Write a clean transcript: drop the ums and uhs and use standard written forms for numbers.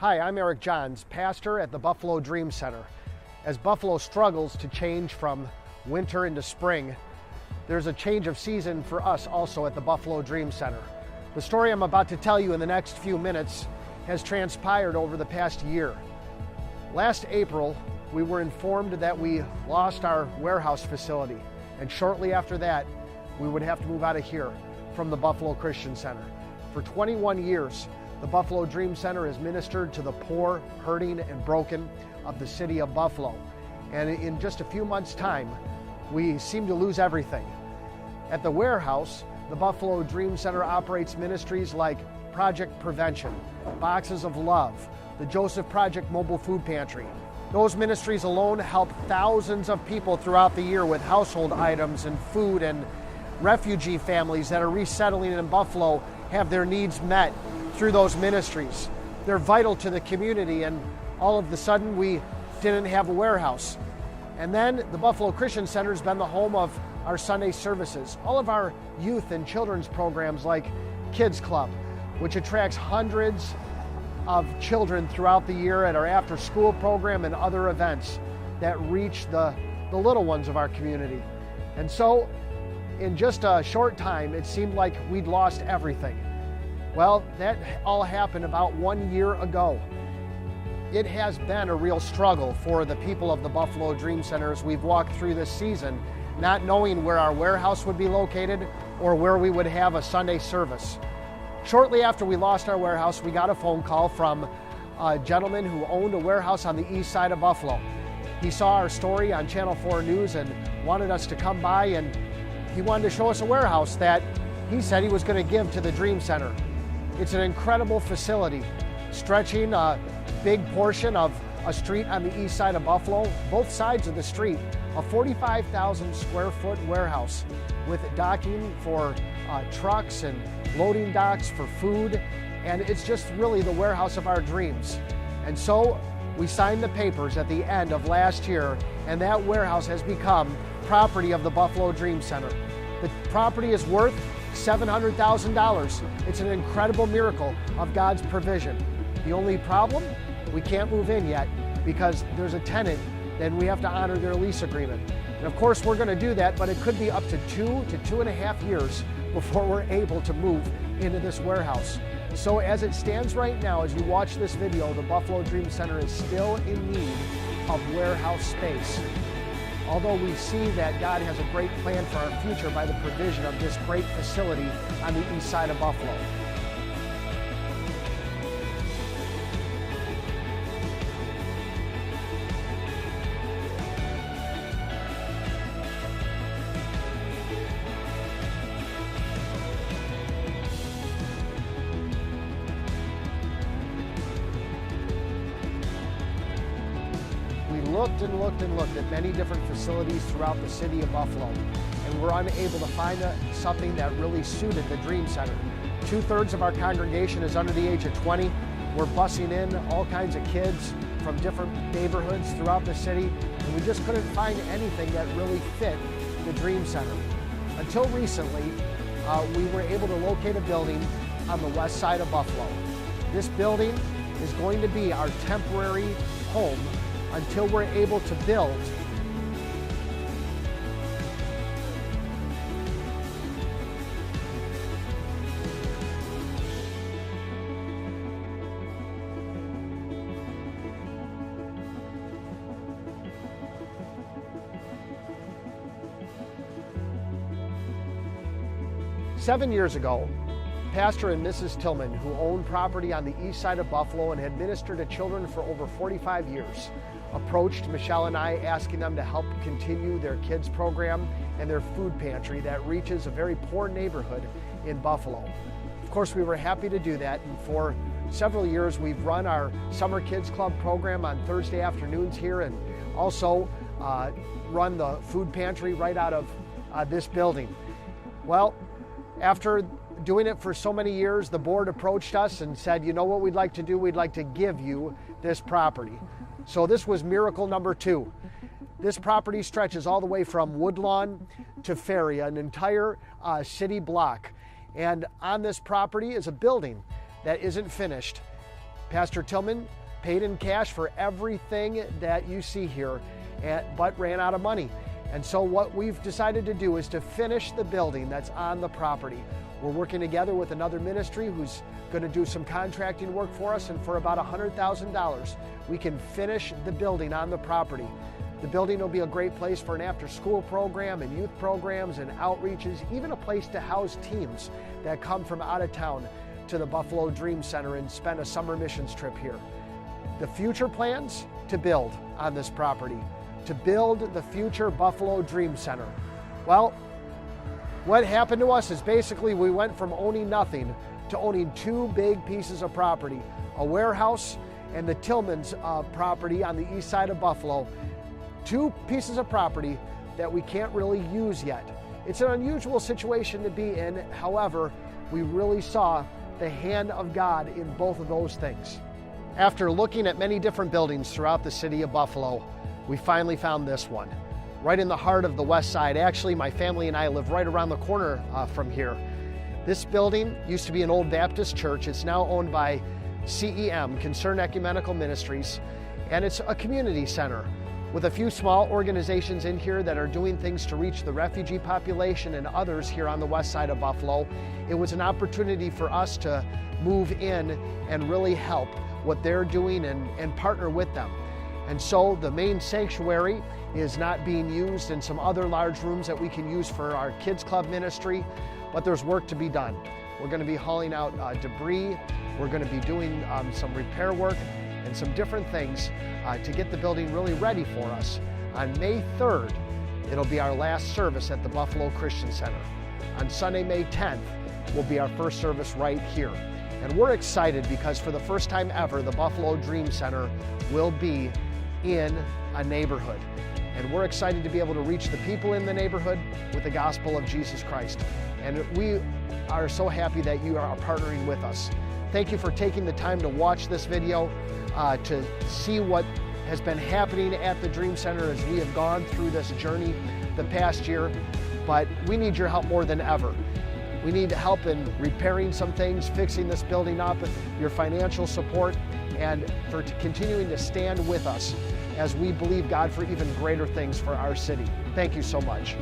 Hi, I'm Eric Johns, pastor at the Buffalo Dream Center. As Buffalo struggles to change from winter into spring, there's a change of season for us also at the Buffalo Dream Center. The story I'm about to tell you in the next few minutes has transpired over the past year. Last April, we were informed that we lost our warehouse facility, and shortly after that, we would have to move out of here from the Buffalo Christian Center. For 21 years, the Buffalo Dream Center has ministered to the poor, hurting, and broken of the city of Buffalo. And in just a few months' time, we seem to lose everything. At the warehouse, the Buffalo Dream Center operates ministries like Project Prevention, Boxes of Love, the Joseph Project Mobile Food Pantry. Those ministries alone help thousands of people throughout the year with household items and food, and refugee families that are resettling in Buffalo have their needs met through those ministries. They're vital to the community, and all of a sudden we didn't have a warehouse. And then the Buffalo Christian Center has been the home of our Sunday services, all of our youth and children's programs like Kids Club, which attracts hundreds of children throughout the year at our after school program and other events that reach the little ones of our community. And so in just a short time, it seemed like we'd lost everything. Well, that all happened about 1 year ago. It has been a real struggle for the people of the Buffalo Dream Center as we've walked through this season, not knowing where our warehouse would be located or where we would have a Sunday service. Shortly after we lost our warehouse, we got a phone call from a gentleman who owned a warehouse on the east side of Buffalo. He saw our story on Channel 4 News and wanted us to come by, and he wanted to show us a warehouse that he said he was going to give to the Dream Center. It's an incredible facility, stretching a big portion of a street on the east side of Buffalo, both sides of the street, a 45,000 square foot warehouse with docking for trucks and loading docks for food, and it's just really the warehouse of our dreams. And so we signed the papers at the end of last year, and that warehouse has become property of the Buffalo Dream Center. The property is worth $700,000. It's an incredible miracle of God's provision. The only problem, we can't move in yet because there's a tenant, then we have to honor their lease agreement. And of course we're going to do that, but it could be up to 2 to 2.5 years before we're able to move into this warehouse. So as it stands right now, as you watch this video, the Buffalo Dream Center is still in need of warehouse space. Although we see that God has a great plan for our future by the provision of this great facility on the east side of Buffalo. Looked at many different facilities throughout the city of Buffalo, and we're unable to find something that really suited the Dream Center. 2/3 of our congregation is under the age of 20. We're busing in all kinds of kids from different neighborhoods throughout the city, and we just couldn't find anything that really fit the Dream Center. Until recently, we were able to locate a building on the west side of Buffalo. This building is going to be our temporary home until we're able to build Seven years ago, Pastor and Mrs. Tillman, who owned property on the east side of Buffalo and had ministered to children for over 45 years, approached Michelle and I asking them to help continue their kids program and their food pantry that reaches a very poor neighborhood in Buffalo. Of course, we were happy to do that, and for several years we've run our Summer Kids Club program on Thursday afternoons here, and also run the food pantry right out of this building. Well, after doing it for so many years, the board approached us and said, you know what we'd like to do? We'd like to give you this property. So this was miracle number 2. This property stretches all the way from Woodlawn to Ferry, an entire city block. And on this property is a building that isn't finished. Pastor Tillman paid in cash for everything that you see here, but ran out of money. And so what we've decided to do is to finish the building that's on the property. We're working together with another ministry who's going to do some contracting work for us, and for about $100,000, we can finish the building on the property. The building will be a great place for an after-school program and youth programs and outreaches, even a place to house teams that come from out of town to the Buffalo Dream Center and spend a summer missions trip here. The future plans to build on this property, to build the future Buffalo Dream Center. Well, what happened to us is basically we went from owning nothing to owning two big pieces of property, a warehouse and the Tillman's property on the east side of Buffalo. Two pieces of property that we can't really use yet. It's an unusual situation to be in. However, we really saw the hand of God in both of those things. After looking at many different buildings throughout the city of Buffalo, we finally found this one, right in the heart of the west side. Actually, my family and I live right around the corner from here. This building used to be an old Baptist church. It's now owned by CEM, Concerned Ecumenical Ministries, and it's a community center with a few small organizations in here that are doing things to reach the refugee population and others here on the west side of Buffalo. It was an opportunity for us to move in and really help what they're doing and partner with them. And so the main sanctuary is not being used, and some other large rooms that we can use for our kids club ministry, but there's work to be done. We're going to be hauling out debris. We're going to be doing some repair work and some different things to get the building really ready for us. On May 3rd, it'll be our last service at the Buffalo Christian Center. On Sunday, May 10th, will be our first service right here. And we're excited because for the first time ever, the Buffalo Dream Center will be in a neighborhood. And we're excited to be able to reach the people in the neighborhood with the gospel of Jesus Christ. And we are so happy that you are partnering with us. Thank you for taking the time to watch this video, to see what has been happening at the Dream Center as we have gone through this journey the past year. But we need your help more than ever. We need help in repairing some things, fixing this building up, your financial support, and for continuing to stand with us as we believe God for even greater things for our city. Thank you so much.